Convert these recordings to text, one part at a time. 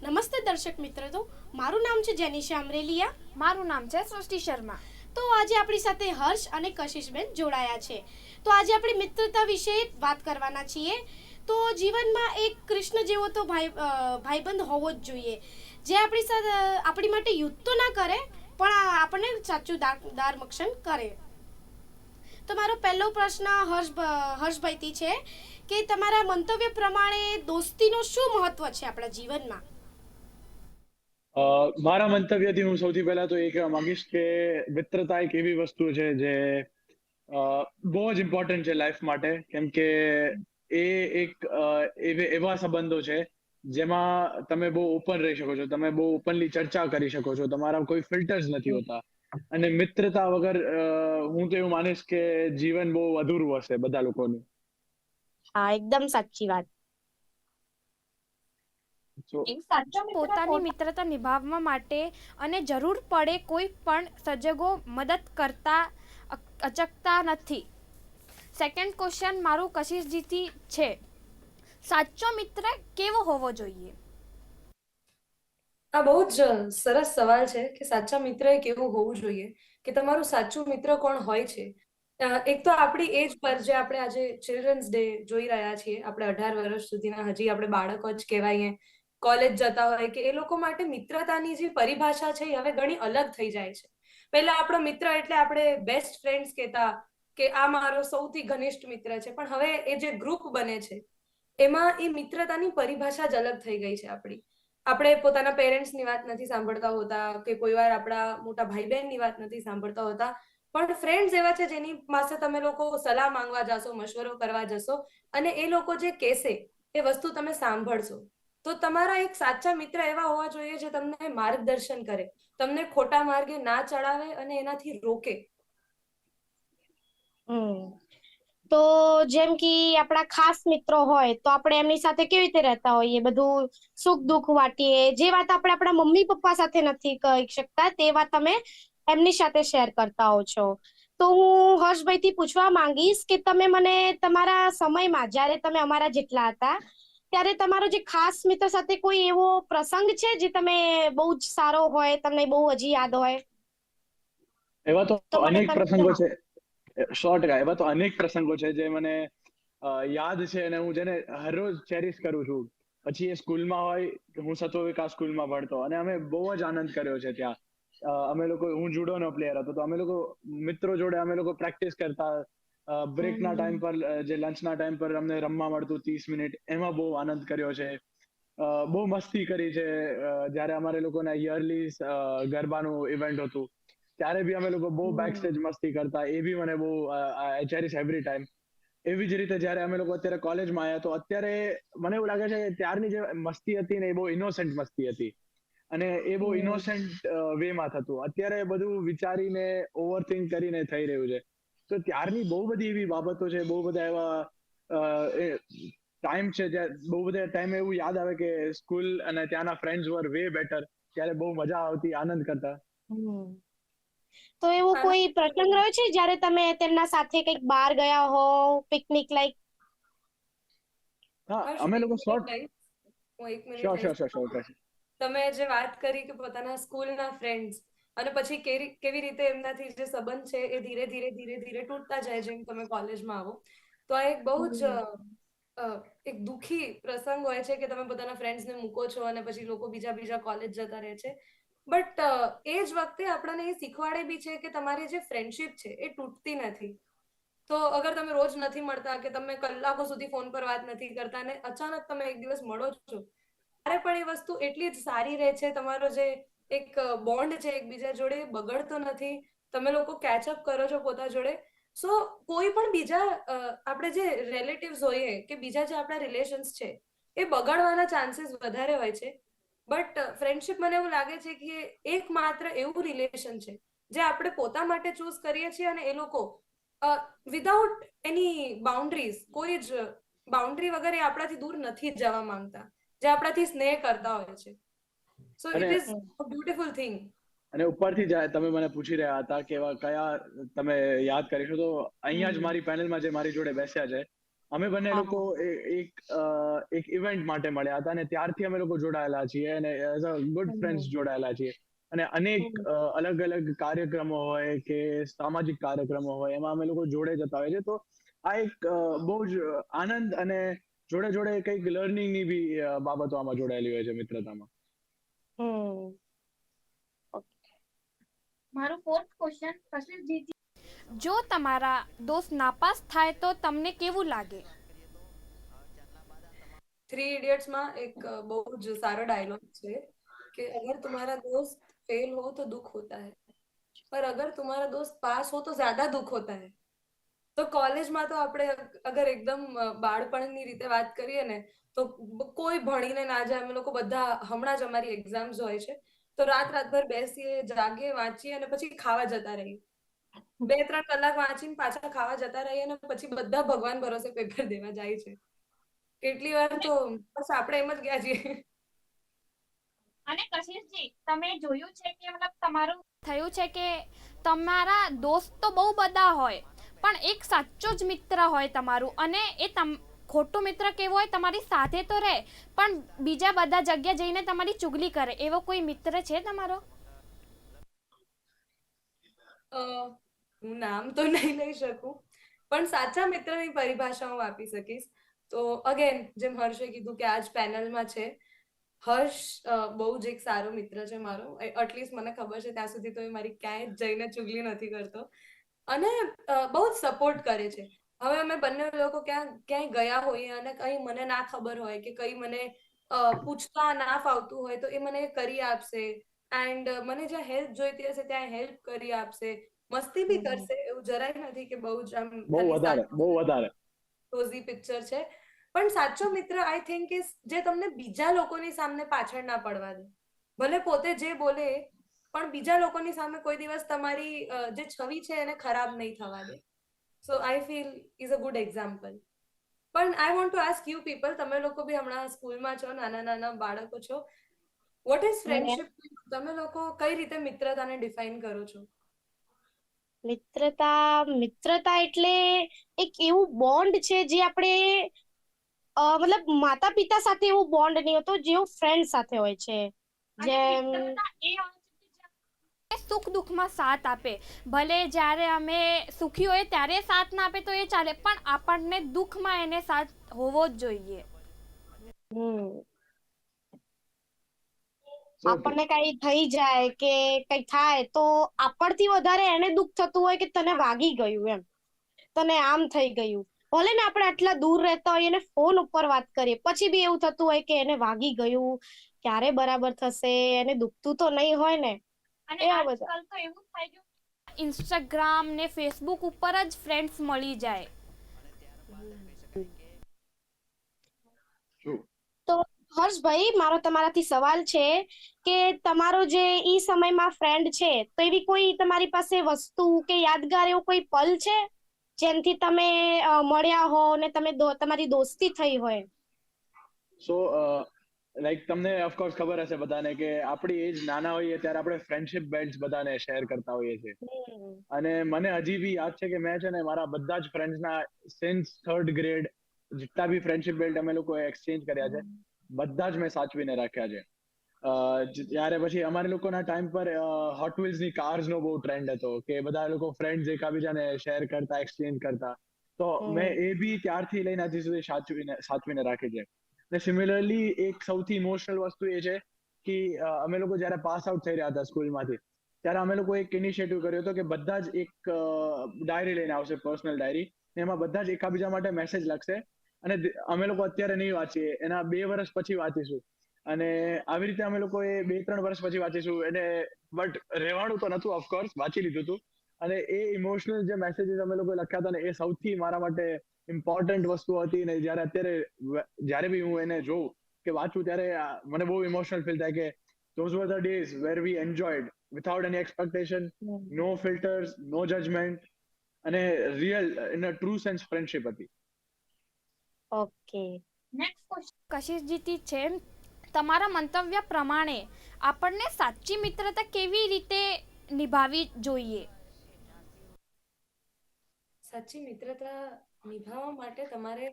નમસ્તે દર્શક મિત્રો, મારું નામ છે જેનિશા અમરેલિયા. મારું નામ છે સૃષ્ટિ શર્મા. તો આજે આપણી સાથે હર્ષ અને કશિશબેન જોડાયા છે. તો આજે આપણે મિત્રતા વિશે વાત કરવાના છીએ. તો જીવનમાં એક કૃષ્ણ જેવો તો ભાઈબંધ હોવો જ જોઈએ, જે આપણી સાથે આપણી માટે યુદ્ધ તો ના કરે પણ આપણને સાચું માર્ગદર્શન કરે. તો મારો પહેલો પ્રશ્ન હર્ષભાઈથી છે કે તમારા મંતવ્ય પ્રમાણે દોસ્તીનો શું મહત્વ છે આપણા જીવનમાં? મારા મંતવ્યથી હું સૌથી પહેલા તો એ કહેવા માંગીશ કે મિત્રતા એક એવી વસ્તુ છે જે બહુ જ ઇમ્પોર્ટન્ટ છે લાઈફ માટે, કેમ કે એ એક એવા સંબંધો છે જેમાં તમે બહુ ઓપન રહી શકો છો, તમે બહુ ઓપનલી ચર્ચા કરી શકો છો, તમારા કોઈ ફિલ્ટર્સ નથી હોતા. અને મિત્રતા વગર હું તો એવું માનીશ કે જીવન બહુ અધૂરું હશે બધા લોકોનું. હા, એકદમ સાચી વાત. પોતાની મિત્રતા નિભાવવા માટે અને જરૂર પડે કોઈ પણ સંજોગો મદદ કરતા અચકતા નથી. સેકન્ડ ક્વેશ્ચન મારું કશિશજીથી છે, સાચો મિત્ર કેવો હોવો જોઈએ? આ બહુ જ સરસ સવાલ છે કે સાચા મિત્ર એ કેવું હોવું જોઈએ, કે તમારું સાચું મિત્ર કોણ હોય છે. એક તો આપણી એજ પર જે આપણે આજે ચિલ્ડ્રન્સ ડે જોઈ રહ્યા છીએ, આપણે 18 વર્ષ સુધીના હજી આપણે બાળકો જ કહેવાઈએ, કોલેજ જતા હોય, કે એ લોકો માટે મિત્રતાની જે પરિભાષા છે એ હવે ઘણી અલગ થઈ જાય છે. પહેલા આપણો મિત્ર એટલે આપણે બેસ્ટ ફ્રેન્ડ્સ કહેતા કે આ મારો સૌથી ઘનિષ્ઠ મિત્ર છે, પણ હવે એ જે ગ્રુપ બને છે એમાં એ મિત્રતાની પરિભાષા જ અલગ થઈ ગઈ છે. આપણે પોતાના પેરેન્ટ્સની વાત નથી સાંભળતા હોતા, કે કોઈ વાર આપણા મોટા ભાઈ બહેનની વાત નથી સાંભળતા હોતા, પણ ફ્રેન્ડ્સ એવા છે જેની પાસે તમે લોકો સલાહ માંગવા જશો, મશવરો કરવા જશો, અને એ લોકો જે કહેશે એ વસ્તુ તમે સાંભળશો. તો તમારા એક સાચા મિત્ર એવા હોવા જોઈએ જે તમને માર્ગદર્શન કરે, તમને ખોટા માર્ગે ના ચડાવે અને એનાથી રોકે. તો જેમ કે આપણા ખાસ મિત્રો હોય તો આપણે એમની સાથે કેવી રીતે રહેતા હોઈએ, બધું સુખ દુઃખ વાટીએ, જે વાત આપણે આપણા મમ્મી પપ્પા સાથે નથી કહી શકતા તે વાત તમે એમની સાથે શેર કરતા હો છો. તો હું હર્ષભાઈ થી પૂછવા માંગીશ કે તમે મને તમારા સમયમાં, જ્યારે તમે અમારા જેટલા હતા ત્યારે તમારો જે ખાસ મિત્ર સાથે કોઈ એવો પ્રસંગ છે જે તમે બહુ જ સારો હોય, તમને બહુ હજી યાદ હોય? એવા તો તો મને અનેક તમે પ્રસંગો છે. 100% એવા તો અનેક પ્રસંગો છે જે મને યાદ છે અને હું જેને હરરોજ ચેરિશ કરું છું. પછી એ સ્કૂલમાં હોય, હું સત્વ વિકાસ સ્કૂલમાં ભણતો અને અમે બહુ જ આનંદ કર્યો છે ત્યાં. અમે લોકો, હું જુડોનો પ્લેયર હતો, તો અમે લોકો મિત્રો જોડે અમે લોકો પ્રેક્ટિસ કરતા. બ્રેકના ટાઈમ પર, જે લંચના ટાઈમ પર અમને રમવા મળતું 30 મિનિટ, એમાં બહુ આનંદ કર્યો છે. બહુ મસ્તી કરી છે. જ્યારે અમારે લોકોના યરલી ગરબાનું ઇવેન્ટ હતું ત્યારે બી અમે લોકો બહુ બેક સ્ટેજ મસ્તી કરતા. એ બી મને બહુ આઈ ચેરિશ એવરી ટાઈમ. એવી જ રીતે જ્યારે અમે લોકો અત્યારે કોલેજમાં આવ્યા, તો અત્યારે મને એવું લાગે છે કે ત્યારની જે મસ્તી હતી ને એ બહુ ઇનોસન્ટ મસ્તી હતી, અને એ બહુ ઇનોસન્ટ વેમાં થતું. અત્યારે બધું વિચારીને, ઓવરથિંક કરીને થઈ રહ્યું છે. તો ત્યારની બહુ બધી એવી બાબતો છે, બહુ બધા એવા ટાઈમ છે જ્યાં બહુ બધા ટાઈમે એવું યાદ આવે કે સ્કૂલ અને ત્યાંના ફ્રેન્ડ્સ વર વે બેટર. ત્યારે બહુ મજા આવતી, આનંદ કરતા. તો એવો કોઈ પ્રસંગ આના રહ્યો છે જ્યારે તમે તેમના સાથે કંઈક બહાર ગયા હો, પિકનિક લાઈક? હા, હર્ષ, હું અમે એક લોકો મિનિટ લઈશ. હું એક મિનિટ શ્યોર લઈશ. Sure sure sure. તમે જે વાત કરી કે પોતાના સ્કૂલના ફ્રેન્ડ્સ અને પછી કેવી રીતે એમનાથી જે સંબંધ છે એ ધીરે ધીરે ધીરે ધીરે તૂટતા જાય જેમ તમે કોલેજમાં આવો, તો આ એક બહુ જ એક દુઃખી પ્રસંગ હોય છે કે તમે પોતાના ફ્રેન્ડ્સને મૂકો છો અને પછી લોકો બીજા બીજા કોલેજ જતા રહે છે. બટ એ જ વખતે આપણને એ શીખવાડે બી છે કે તમારી જે ફ્રેન્ડશિપ છે એ તૂટતી નથી. તો અગર તમે રોજ નથી મળતા, કે તમે કલાકો સુધી ફોન પર વાત નથી કરતા અને અચાનક તમે એક દિવસ મળો છો, ત્યારે પણ એ વસ્તુ એટલી જ સારી રહે છે. તમારો જે એક બોન્ડ છે એકબીજા જોડે બગડતો નથી. તમે લોકો કેચઅપ કરો છો પોતા જોડે. સો કોઈ પણ બીજા આપણે જે રિલેટિવ્સ હોઈએ, કે બીજા જે આપણા રિલેશન્સ છે, એ બગાડવાના ચાન્સીસ વધારે હોય છે. બટ ફ્રેન્ડશિપ, મને એવું લાગે છે કે એકમાત્ર એવું રિલેશન છે જે આપણે પોતા માટે ચૂઝ કરીએ છીએ, અને એ લોકો વિધાઉટ એની બાઉન્ડ્રીઝ, કોઈ જ બાઉન્ડ્રી વગર એ આપણાથી દૂર નથી જવા માંગતા, જે આપણાથી સ્નેહ કરતા હોય છે. સો અને it is a beautiful thing. અને ઉપરથી જાય, તમે મને પૂછી રહ્યા હતા કે કયા તમે યાદ કરીશું, તો અહીંયા જ મારી પેનલમાં જે મારી જોડે બેસ્યા છે, અમે બંને હા. લોકો એક ઇવેન્ટ માટે મળ્યા હતા અને ત્યારથી અમે લોકો જોડાયેલા છીએ અને એઝ અ ગુડ ફ્રેન્ડ્સ જોડાયેલા છીએ. અને અનેક અલગ અલગ કાર્યક્રમો હોય કે સામાજિક કાર્યક્રમો હોય એમાં અમે લોકો જોડે જતા હોય છે. તો આ એક બહુ જ આનંદ અને જોડે જોડે કંઈક લર્નિંગની બી બાબતો આમાં જોડાયેલી હોય છે મિત્રતામાં. હમ. મારો ફોર્થ ક્વેશ્ચન કશિશજી, જો તમારા દોસ્ત નાપાસ થાય તો તમને કેવું લાગે? થ્રી ઇડિયટ્સમાં એક બહુ જ સારો ડાયલોગ છે कि अगर तुम्हारा दोस्त फेल हो तो दुख होता है, पर अगर तुम्हारा दोस्त पास हो तो ज्यादा दुख होता है. તો કોલેજમાં તો આપણે અગર એકદમ બાળપણની રીતે વાત કરીએ ને તો કોઈ ભણીને ના જાય. અમે લોકો બધા હમણાં જ અમારી એક્ઝામ્સ હોય છે તો રાતભર બેસીએ, જાગીએ, વાંચીએ અને પછી ખાવા જતા રહીએ. 2-3 કલાક વાંચીને પાછા ખાવા જતા રહીએ અને પછી બધા ભગવાન ભરોસે પેપર દેવા જાય છે. કેટલી વાર તો બસ આપણે એમ જ ગયા છીએ. અને કશિશજી, તમે જોયું છે કે મતલબ તમારું થયું છે કે તમારા દોસ્ત તો બહુ બધા હોય પણ એક સાચો જ મિત્ર હોય તમારું, અને એ ખોટો મિત્ર કેવો હોય, તમારી સાથે તો રહે પણ બીજા બધા જગ્યા જઈને તમારી ચુગલી કરે, એવો કોઈ મિત્ર છે તમારો? હું નામ તો નહીં લઈ શકું પણ સાચા મિત્રની પરિભાષા હું આપી શકીશ. તો અગેન જેમ હર્ષે કીધું કે આજ પેનલમાં છે, હર્ષ બહુ જ એક સારો મિત્ર છે મારો. એટલીસ્ટ મને ખબર છે ત્યાં સુધી તો એ મારી ક્યાંય જઈને ચુગલી નથી કરતો અને બહુ જ સપોર્ટ કરે છે. હવે અમે બંને લોકો ક્યાંય ગયા હોઈએ અને કંઈ મને ના ખબર હોય કે કંઈ મને પૂછતા ના ફાવતું હોય તો એ મને કરી આપશે. એન્ડ મને જ્યાં હેલ્પ જોઈતી હશે ત્યાં હેલ્પ કરી આપશે. મસ્તી બી કરશે, એવું જરાય નથી કે બહુ જ આમ બહુ ખાલી વધારે. રોઝી પિક્ચર છે. પણ સાચો મિત્ર આઈ થિંક ઇઝ જે તમને બીજા લોકોની સામે પાછળ ના પડવા દે. ભલે પોતે જે બોલે પણ બીજા લોકોની સામે કોઈ દિવસ તમારી જે છબી છે એને ખરાબ નહીં થવા દે. So I feel is a good example. પણ I want to ask you people, તમે લોકો બી હમણાં સ્કૂલમાં છો, નાના નાના બાળકો છો, વોટ ઇઝ ફ્રેન્ડશિપ? તમે લોકો કઈ રીતે મિત્રતાને ડિફાઇન કરો છો? મિત્રતા એટલે એક એવું બોન્ડ છે જે આપણે મતલબ માતા પિતા સાથે એવું બોન્ડ નહીં હોતો જેવું ફ્રેન્ડ સાથે હોય છે. અને જેમ મિત્રતા એ હોય છે કે સુખ દુઃખમાં સાથ આપે. ભલે જ્યારે અમે સુખી હોય ત્યારે સાથ ના આપે તો એ ચાલે, પણ આપણને દુઃખમાં એને સાથ હોવો જ જોઈએ. હમ So, આપણને કઈ થઈ જાય કે કઈ થાય તો આપણથી વધારે એને દુઃખ થતું હોય કે તને વાગી ગયું, એમ તને આમ થઈ ગયું. ભલે ને આપણે આટલા દૂર રહેતા હોય એને ફોન ઉપર વાત કરીએ પછી બી એવું થતું હોય કે એને વાગી ગયું, ક્યારે બરાબર થશે, એને દુખતું તો નહીં હોય ને. અને એવા બધા. આજકાલ તો એવું થઈ ગયું ઇન્સ્ટાગ્રામ ને ફેસબુક ઉપર જ ફ્રેન્ડ્સ મળી જાય. true. તો હર્ષભાઈ, મારો તમારાથી સવાલ છે કે તમારો જે ઈ સમયમાં ફ્રેન્ડ છે તો એવી કોઈ તમારી પાસે વસ્તુ કે યાદગાર એવો કોઈ પલ છે જેનથી તમે મળ્યા હો ને તમારી દોસ્તી થઈ હોય? સો લાઈક તમને ઓફકોર્સ ખબર હશે બધાને કે આપણી એજ નાના હોઈએ ત્યારે આપણે ફ્રેન્ડશિપ બેન્ડ્સ બધાને શેર કરતા હોઈએ છીએ. અને મને હજી બી યાદ છે કે મેં છે ને મારા બધા જ ફ્રેન્ડ્સના સિન્સ 3rd ગ્રેડ જેટલા બી ફ્રેન્ડશિપ બેલ્ટ અમે લોકોએ એક્સચેન્જ કર્યા છે બધા જ મેં સાચવીને રાખ્યા છે. ત્યારે પછી અમારે લોકોના ટાઈમ પર હોટ વ્હીલ્સની કાર્સનો બહુ ટ્રેન્ડ હતો કે બધા લોકો ફ્રેન્ડ્સ એકાબીજાને શેર કરતા, એક્સચેન્જ કરતા. તો મેં એ બી ત્યારથી લઈને હજી સુધી સાચવીને રાખી છે. ને સિમિલરલી એક સૌથી ઇમોશનલ વસ્તુ એ છે કે અમે લોકો જ્યારે પાસ આઉટ થઈ રહ્યા હતા સ્કૂલમાંથી ત્યારે અમે લોકો એક ઇનિશિયેટિવ કર્યો હતો કે બધા જ એક ડાયરી લઈને આવશે, પર્સનલ ડાયરી. એમાં બધા જ એકાબીજા માટે મેસેજ લખશે અને અમે લોકો અત્યારે નહીં વાંચીએ, એના 2 વર્ષ પછી વાંચીશું. અને આવી રીતે અમે લોકોએ 2-3 વર્ષ પછી વાંચીશું. એને બટ રહેવાનું તો નતું, ઓફકોર્સ વાંચી લીધું હતું. અને એ ઇમોશનલ જે મેસેજીસ અમે લોકો લખ્યા હતા ને એ સૌથી મારા માટે ઇમ્પોર્ટન્ટ વસ્તુ હતી. ને જ્યારે બી હું એને જોઉં કે વાંચું ત્યારે મને બહુ ઇમોશનલ ફીલ થાય કે those were the days where we enjoyed without any expectation, no filters, no judgment, અને real in a true sense friendship હતી. ઓકે. નેક્સ્ટ ક્વેશ્ચન કશિશજીથી છે, તમારા મંતવ્ય પ્રમાણે આપણને સાચી મિત્રતા કેવી રીતે નિભાવવી જોઈએ? સાચી મિત્રતા નિભાવવા માટે તમારે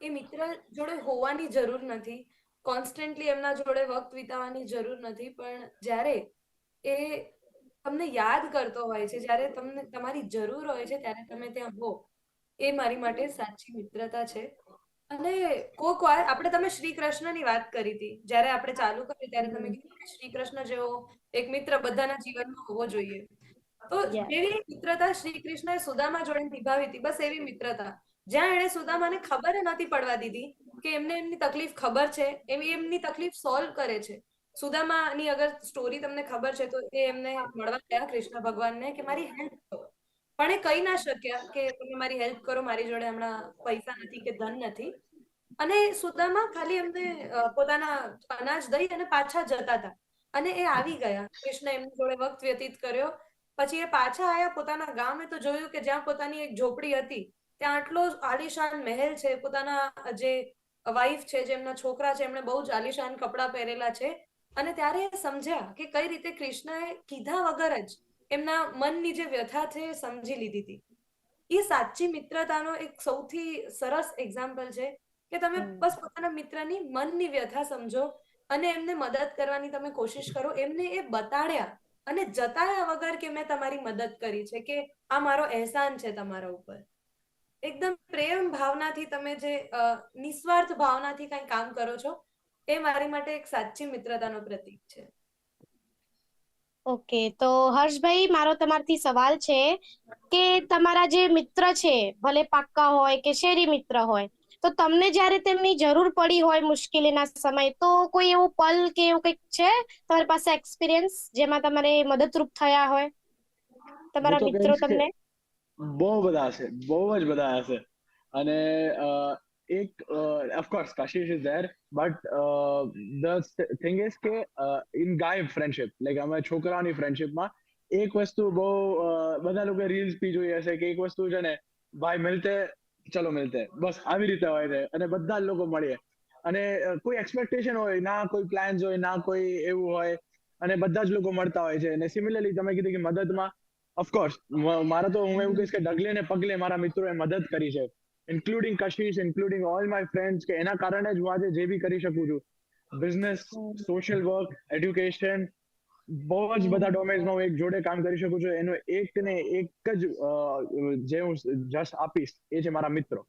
એ મિત્ર જોડે હોવાની જરૂર નથી, કોન્સ્ટન્ટલી એમના જોડે વક્ત વિતાવવાની જરૂર નથી, પણ જ્યારે એ તમને યાદ કરતો હોય છે, જ્યારે તમને તમારી જરૂર હોય છે ત્યારે તમે ત્યાં હો, એ મારી માટે સાચી મિત્રતા છે. અને કોક વાર તમે શ્રી કૃષ્ણની વાત કરી હતી, જ્યારે આપણે ચાલુ કર્યું ત્યારે તમે કીધું કે શ્રી કૃષ્ણ જેવો એક મિત્ર બધાના જીવનમાં હોવો જોઈએ. તો યસ. જેવી મિત્રતા શ્રી કૃષ્ણએ સુદામા જોડે નિભાવી હતી, બસ એવી મિત્રતા, જ્યાં એણે સુદામાને ખબર નથી પડવા દીધી કે એમને એમની તકલીફ ખબર છે, એમની તકલીફ સોલ્વ કરે છે. સુદામાની અગર સ્ટોરી તમને ખબર છે તો એ એમને મળવા ગયા કૃષ્ણ ભગવાનને કે મારી હેલ્પ કરો, પણ એ કહી ના શક્યા કે તમે મારી હેલ્પ કરો, મારી જોડે હમણાં પૈસા નથી કે ધન નથી. અને સુદામા ખાલી એમને પોતાના અનાજ દઈ અને પાછા જતા હતા, અને એ આવી ગયા, કૃષ્ણ એમની જોડે વક્ત વ્યતીત કર્યો. પછી એ પાછા આવ્યા પોતાના ગામે તો જોયું કે જ્યાં પોતાની એક ઝોપડી હતી ત્યાં આટલો આલીશાન મહેલ છે, પોતાના જે વાઈફ છે, જે એમના છોકરા છે, એમણે બહુ જ આલીશાન કપડાં પહેરેલા છે. અને ત્યારે એ સમજ્યા કે કઈ રીતે કૃષ્ણએ કીધા વગર જ એમના મનની જે વ્યથા છે એ સમજી લીધી હતી. એ સાચી મિત્રતાનો એક સૌથી સરસ એક્ઝામ્પલ છે કે તમે બસ પોતાના મિત્રની મનની વ્યથા સમજો અને એમને મદદ કરવાની તમે કોશિશ કરો, એમને એ બતાડ્યા અને જતાયા વગર કે મેં તમારી મદદ કરી છે, કે આ મારો અહેસાન છે તમારા ઉપર. એકદમ પ્રેમ ભાવનાથી તમે જે નિસ્વાર્થ ભાવનાથી કંઈ કામ કરો છો, એ મારી માટે એક સાચી મિત્રતાનો પ્રતીક છે. ઓકે, તો હર્ષભાઈ, મારો તમારથી સવાલ છે કે તમારા જે મિત્ર છે, ભલે પાક્કા હોય કે શેરી મિત્ર હોય, તો તમને જ્યારે તેમની જરૂર પડી હોય મુશ્કેલીના સમય, તો કોઈ એવો પલ કે એવું કંઈક છે તમારી પાસે એક્સપિરિયન્સ જેમાં તમારે મદદરૂપ થયા હોય હું તમારા તો મિત્રો કહીશ કે તમને? બહુ બધા હશે, બહુ જ બધા હશે. અને એક of course Kashish is there, but the thing is કે ઇન ગાય ફ્રેન્ડશિપ, લાઈક અમે છોકરાઓની ફ્રેન્ડશિપમાં એક વસ્તુ બહુ બધા લોકો રીલ્સ બી જોઈ હશે કે એક વસ્તુ છે ને, ભાઈ મિલતે ચલો મિલતે, બસ આવી રીતે હોય છે. અને બધા જ લોકો મળીએ અને કોઈ એક્સપેક્ટેશન હોય ના, કોઈ પ્લાન્સ હોય ના, કોઈ એવું હોય, અને બધા જ લોકો મળતા હોય છે. અને સિમિલરલી તમે કીધું કે મદદમાં ઓફકોર્સ મારા તો હું એવું કહીશ કે ડગલે ને પગલે મારા મિત્રોએ મદદ કરી છે, including Kashish, including all my friends, કે એના કારણે જ હું આજે જે બી કરી શકું છું, બિઝનેસ, સોશિયલ વર્ક, એડ્યુકેશન, બહુ જ બધા ડોમેન્સમાં હું એક જોડે કામ કરી શકું છું. એનો એક ને એક જ જે હું જસ્ટ આપીશ એ છે મારા મિત્રો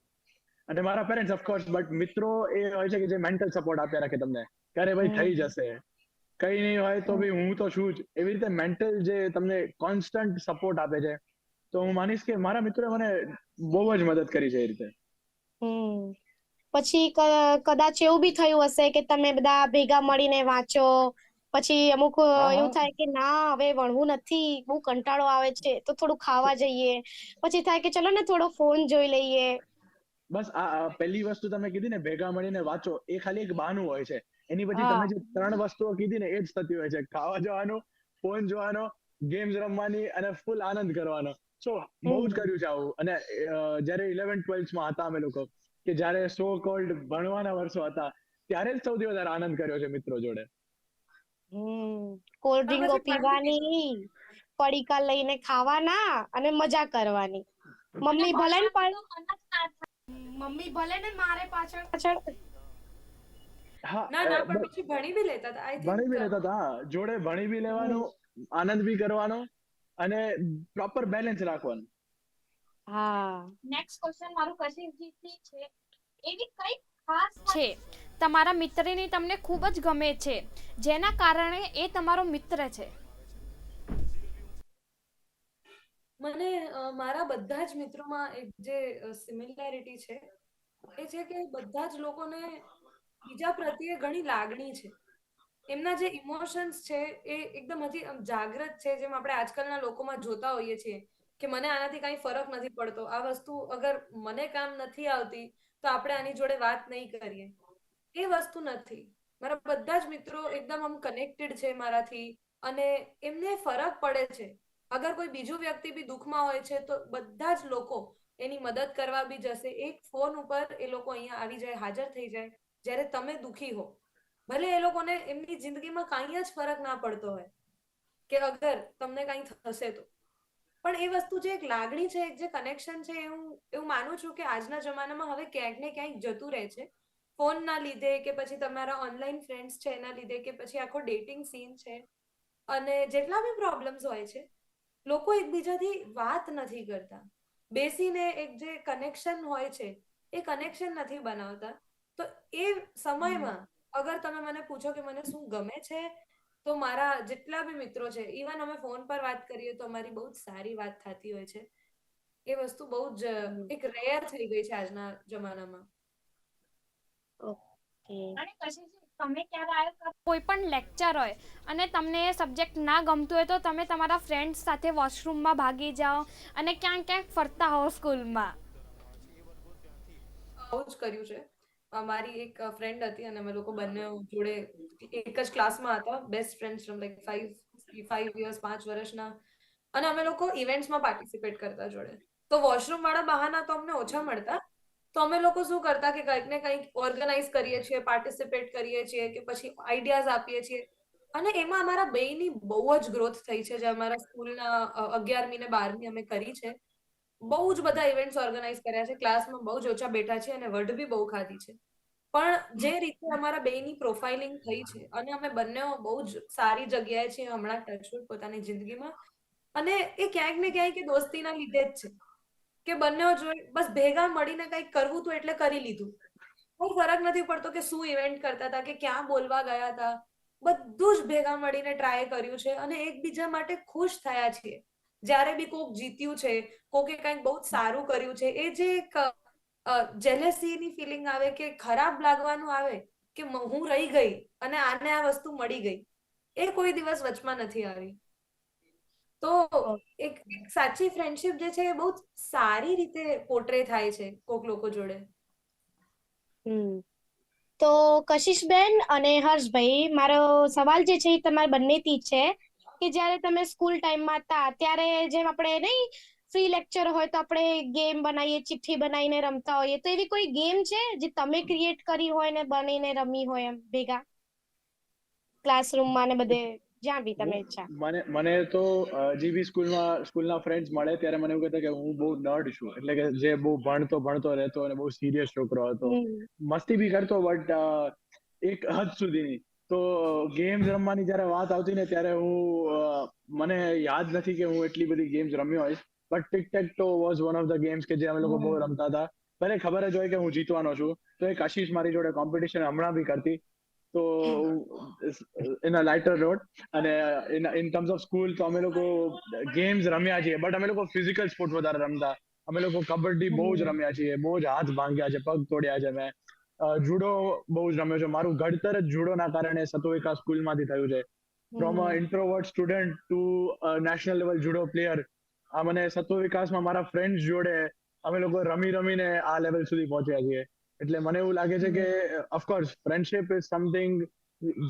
અને મારા પેરેન્ટ્સ ઓફકોર્સ. બટ મિત્રો એ હોય છે કે જે મેન્ટલ સપોર્ટ આપ્યા રાખે તમને, ક્યારે ભાઈ થઈ જશે, કઈ નહીં હોય તો બી હું તો છું જ, એવી રીતે મેન્ટલ જે તમને કોન્સ્ટન્ટ સપોર્ટ આપે છે. તો હું માનીશ કે મારા મિત્રોએ મને બહુ જ મદદ કરી છે એ રીતે. પછી કદાચ એવું બી થયું હશે કે તમે બધા ભેગા મળીને વાંચો, પછી અમુક હા એવું હા, થાય કે ના હવે ભણવું નથી, બહુ કંટાળો આવે છે, તો થોડું ખાવા જઈએ, પછી થાય કે ચલો ને થોડો ફોન જોઈ લઈએ. બસ આ પહેલી વસ્તુ તમે કીધી ને, ભેગા મળીને વાંચો, એ ખાલી એક બહાનું હોય છે. એની પછી હા. તમે જે ત્રણ વસ્તુઓ કીધી ને, એ જ થતી હોય છે: ખાવા જવાનું, ફોન જોવાનો, ગેમ્સ રમવાની અને ફૂલ આનંદ કરવાનો. સો બહુ જ કર્યું છે આવું. અને જ્યારે 11th-12thમાં હતા અમે લોકો, કે જ્યારે સો કોલ્ડ ભણવાના વર્ષો હતા, ત્યારે જ સૌથી વધારે આનંદ કર્યો છે મિત્રો જોડે. કોલ્ડ આ ડ્રિંકો પછી પીવાની, પડીકા લઈને ખાવાના અને મજા કરવાની. અને મમ્મી ભલે ને ભણવાનું પણ તો મન જ ના થાય. મમ્મી ભલે ને મારે પાછળ પાછળ હા, ના ના, પણ પછી ભણી બી લેતા હતા આઈ ભણી થિંક. બી લેતા હતા. હા, જોડે ભણી બી લેવાનું, આનંદ બી કરવાનો અને પ્રોપર બેલેન્સ રાખવાનું. હા. નેક્સ્ટ ક્વેશ્ચન મારું કશિશજીથી છે. એવી કઈ ખાસ છે તમારા મિત્રની તમને ખૂબ જ ગમે છે, જેના કારણે એ તમારો મિત્ર છે? મને મારા બધા જ મિત્રોમાં એક જે સિમિલારિટી છે એ છે કે બધા જ લોકોને બીજા પ્રત્યે ઘણી લાગણી છે. એમના જે ઇમોશન્સ છે એ એકદમ હજી જાગૃત છે, જેમ આપણે આજકાલના લોકોમાં જોતા હોઈએ છીએ કે મને આનાથી કાંઈ ફરક નથી પડતો, આ વસ્તુ અગર મને કામ નથી આવતી તો આપણે આની જોડે વાત નહીં કરીએ. એ વસ્તુ નથી. મારા બધા જ મિત્રો એકદમ આમ કનેક્ટેડ છે મારાથી, અને એમને ફરક પડે છે. અગર કોઈ બીજું વ્યક્તિ બી દુઃખમાં હોય છે તો બધા જ લોકો એની મદદ કરવા બી જશે. એક ફોન ઉપર એ લોકો અહીંયા આવી જાય, હાજર થઈ જાય જ્યારે તમે દુઃખી હો. ભલે એ લોકોને એમની જિંદગીમાં કાંઈ જ ફરક ના પડતો હોય કે અગર તમને કાંઈ થશે તો, પણ એ વસ્તુ જે એક લાગણી છે, એક જે કનેક્શન છે, એવું માનું છું કે આજના જમાનામાં હવે ક્યાંક ને ક્યાંક જતું રહે છે. ફોનના લીધે કે પછી તમારા ઓનલાઈન ફ્રેન્ડ્સ છે એના લીધે કે પછી આખો ડેટિંગ સીન છે, અને જેટલા બી પ્રોબ્લેમ્સ હોય છે, લોકો એકબીજાથી વાત નથી કરતા. બેસીને એક જે કનેક્શન હોય છે એ કનેક્શન નથી બનાવતા. તો એ સમયમાં અગર તમે મને પૂછો કે મને શું ગમે છે, તો મારા જેટલા બી મિત્રો છે, ઇવન અમે ફોન પર વાત કરીએ તો અમારી બહુ જ સારી વાત થતી હોય છે. એ વસ્તુ બહુ જ એક રેર થઈ ગઈ છે આજના જમાનામાં. ઓકે. અને કશિશજી, તમે ક્યારે આયો કોઈ પણ લેક્ચર હોય અને તમને એ સબ્જેક્ટ ના ગમતું હોય તો તમે તમારા ફ્રેન્ડ્સ સાથે વોશરૂમમાં ભાગી જાઓ અને ક્યાંક ક્યાંક ફરતા હો સ્કૂલમાં? બહુ જ કર્યું છે. મારી એક ફ્રેન્ડ હતી અને અમે લોકો બંને જોડે એક જ ક્લાસમાં હતા, best friends from like 5 years, 5 વર્ષના. અને અમે લોકો ઇવેન્ટ્સમાં પાર્ટિસિપેટ કરતા જોડે. તો વોશરૂમ વાળા બહાના તો અમને ઓછા મળતા. તો અમે લોકો શું કરતા કે કંઈક ને કંઈક ઓર્ગેનાઇઝ કરીએ છીએ, પાર્ટિસિપેટ કરીએ છીએ, કે પછી આઈડિયાઝ આપીએ છીએ. અને એમાં અમારા બેયની બહુ જ ગ્રોથ થઈ છે, જે અમારા સ્કૂલના 11મી ને 12મી અમે કરી છે. બહુ જ બધા ઇવેન્ટ્સ ઓર્ગેનાઇઝ કર્યા છે, ક્લાસમાં બહુ જ ઓછા બેઠા છે અને વઢ બી બહુ ખાધી છે. પણ જે રીતે અમારા બેયની પ્રોફાઇલિંગ થઈ છે અને અમે બંને બહુ જ સારી જગ્યાએ છીએ હમણાં ટચવુડ પોતાની જિંદગીમાં, અને એ ક્યાંક ને ક્યાંક એ દોસ્તીના લીધે જ છે કે બંને જોડે બસ ભેગા મળીને કંઈક કરવું હતું એટલે કરી લીધું. કોઈ ફરક નથી પડતો કે શું ઇવેન્ટ કરતા હતા કે ક્યાં બોલવા ગયા હતા. બધું જ ભેગા મળીને ટ્રાય કર્યું છે અને એકબીજા માટે ખુશ થયા છીએ. જ્યારે બી કોક જીત્યું છે, કોકે કંઈક બહુ જ સારું કર્યું છે, એ જે એક જેલેસીની ફિલિંગ આવે કે ખરાબ લાગવાનું આવે કે હું રહી ગઈ અને આને આ વસ્તુ મળી ગઈ, એ કોઈ દિવસ વચમાં નથી આવી. તો એક સાચી ફ્રેન્ડશિપ જે છે એ બહુ સારી રીતે પોર્ટ્રે થાય છે કોક લોકો જોડે. તો કશિશબેન અને હર્ષભાઈ, મારો સવાલ જે છે એ તમારા બંનેથી છે કે જ્યારે તમે સ્કૂલ ટાઈમમાં હતા ત્યારે જેમ આપણે નહીં ફ્રી લેક્ચર હોય તો આપણે ગેમ બનાવીએ, ચિઠ્ઠી બનાવીને રમતા હોઈએ, તો એવી કોઈ ગેમ છે જે તમે ક્રિએટ કરી હોય ને બનીને રમી હોય એમ ભેગા ક્લાસરૂમમાં ને બધે જ્યાં બી તમે ઈચ્છા? મને તો જે બી સ્કૂલના ફ્રેન્ડ્સ મળે ત્યારે મને એવું કહેતા કે હું બહુ નર્ડ છું, એટલે કે જે બહુ ભણતો રહેતો અને બહુ સિરિયસ છોકરો હતો. મસ્તી બી કરતો, બટ એક હદ સુધીની. તો ગેમ્સ રમવાની જ્યારે વાત આવતી ને ત્યારે મને યાદ નથી કે હું એટલી બધી ગેમ્સ રમ્યો હોઈશ, but tic tac toe was one of the games કે જે અમે લોકો બહુ રમતા હતા. મને ખબર જ હોય કે હું જીતવાનો છું, તો એ કશિશ મારી જોડે કોમ્પિટિશન હમણાં બી કરતી. તો ઇન અ લાઇટર નોટ, અને ઇન ટર્મ્સ ઓફ સ્કૂલ તો અમે લોકો ગેમ્સ રમ્યા છીએ, બટ અમે લોકો ફિઝિકલ સ્પોર્ટ વધારે રમતા. અમે લોકો કબડ્ડી બહુ જ રમ્યા છીએ, બહુ જ હાથ ભાંગ્યા છે, પગ તોડ્યા છે મેં. જુડો બહુ જ રમ્યો છે. મારું ઘડતર જ જુડોના કારણે સતોવિકા સ્કૂલમાંથી થયું છે. From a introvert student to national level judo player. આ મને સત્વવિકાસમાં મારા ફ્રેન્ડ્સ જોડે અમે લોકો રમીને આ લેવલ સુધી પહોંચ્યા છીએ. એટલે મને એવું લાગે છે કે of course friendship is something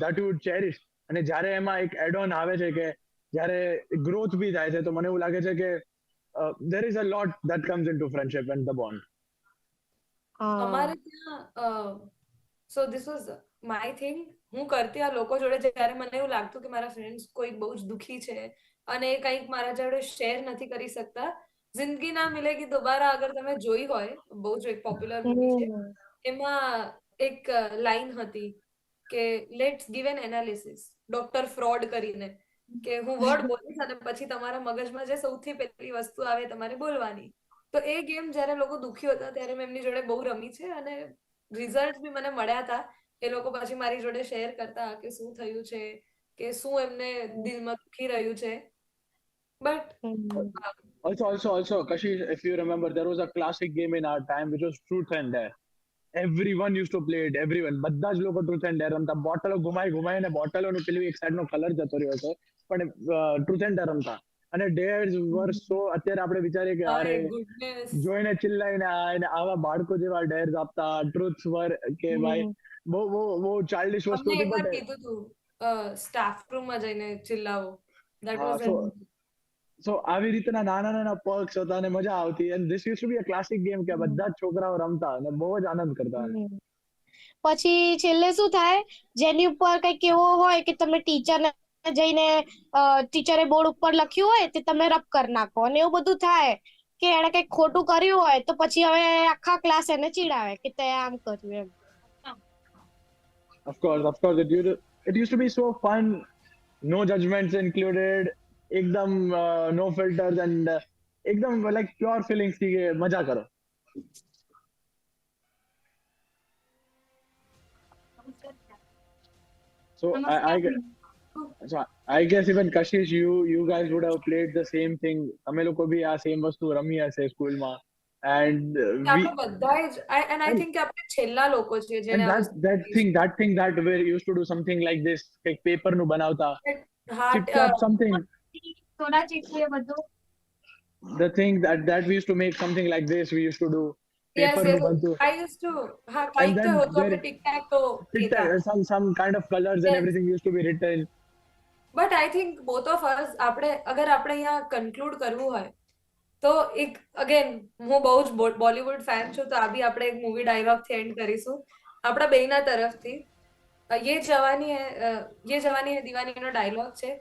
that you would cherish. અને જ્યારે એમાં એક એડ ઓન આવે છે કે જ્યારે ગ્રોથ બી થાય છે, તો મને એવું લાગે છે કે there is a lot that comes into friendship and the bond. અમારે ત્યાં so this was my thing. હું કરતી આ લોકો જોડે જ્યારે મને એવું લાગતું કે મારા ફ્રેન્ડ્સ કોઈ બહુ જ દુઃખી છે અને એ કંઈક મારા જોડે શેર નથી કરી શકતા. જિંદગી ના મિલેગી દોબારા અગર તમે જોઈ હોય, બહુ જ એક પોપ્યુલર મૂવી છે, એમાં એક લાઈન હતી કે let's give an analysis, doctor Freud કરીને, કે હું વર્ડ બોલીશ અને પછી તમારા મગજમાં જે સૌથી પહેલી વસ્તુ આવે તમારે બોલવાની. તો એ ગેમ જ્યારે લોકો દુઃખી હતા ત્યારે મેં એમની જોડે બહુ રમી છે અને રિઝલ્ટ બી મને મળ્યા હતા. એ લોકો પછી મારી જોડે શેર કરતા કે શું થયું છે, કે શું એમને દિલમાં દુખી રહ્યું છે. But Also, Kashish, if you remember, there was a classic game in our time which was Truth and Dare. Everyone used to play it. Everyone, બધા જ લોકો Truth and Dare રમતા. બોટલો ઘુમાઈને બોટલોનું પેલું એક સાઈડનો કલર જતો રહ્યો હતો, પણ Truth and Dare રમતા. અને dares were so, અત્યારે આપણે વિચારીએ કે અરે જોઈને ચિલ્લાઈને આવા બાળકો જેવા dares આપતા. Truths were કે ભાઈ બહુ ચાઇલ્ડિશ વસ્તુ અમને હતી. એકવાર કીધું હતું સ્ટાફ રૂમમાં જઈને ચિલ્લાવો. That was સો આવી રીતના નાના પર્ક્સ હતા અને મજા આવતી. And this used to be a classic game કે બધા જ છોકરાઓ રમતા અને બહુ જ આનંદ કરતા. પછી છેલ્લે શું થાય, જેની ઉપર કઈક એવો હોય કે તમે ટીચરને જઈને ટીચરે બોર્ડ ઉપર લખ્યું હોય તે તમે રબ કરી નાખો, અને એવું બધું થાય કે એણે કંઈક ખોટું કર્યું હોય તો પછી હવે આખા ક્લાસ એને ચીડાવે કે તે આમ કર્યું એમ. Of course, it used to be so fun. No judgments included. एकदम no filters and एकदम like pure feelings थी कि मजा करो. So I guess even Kashish, you guys would have played the same thing. અમે લોકો બી આ સેમ વસ્તુ રમી હશે સ્કૂલમાં. And આપણે બધાએ જ and I think કે આપણે છેલ્લા લોકો છીએ જેને આ વસ્તુ that thing that we used to do something like this, like paper નું બનાવતા. heart, Chip chap something. Soda ચીઠી એ બધું. The thing that we used to make something like this, we used to do. yes, Paper yes. નું બનતું. I used to હા કંઈક તો then હોતું આપણે there- tic tac toe કહેતા. Some kind of colors and Yes. everything used to be written. But I think both of us આપણે અગર આપણે અહીંયા કન્ક્લુડ કરવું હોય તો એક અગેન હું બહુ જ બોલિવૂડ ફેન છું તો આ બી આપણે એક મૂવી ડાયલોગથી એન્ડ કરીશું આપણા બેયના તરફથી ये जवानी है दीवानी નો ડાયલોગ છે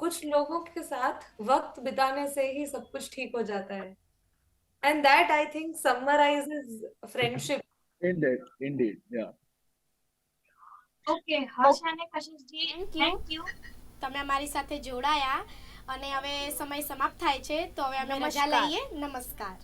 कुछ लोगों के साथ वक्त बिताने से ही सब कुछ ठीक हो जाता है and that I think summarizes friendship. Indeed, yeah. Okay Harsh અને કશિશજી Thank you. Thank you. તમે અમારી સાથે જોડાયા, અને હવે સમય સમાપ્ત થાય છે તો હવે અમે રજા નમસ્કાર. લઈએ. નમસ્કાર.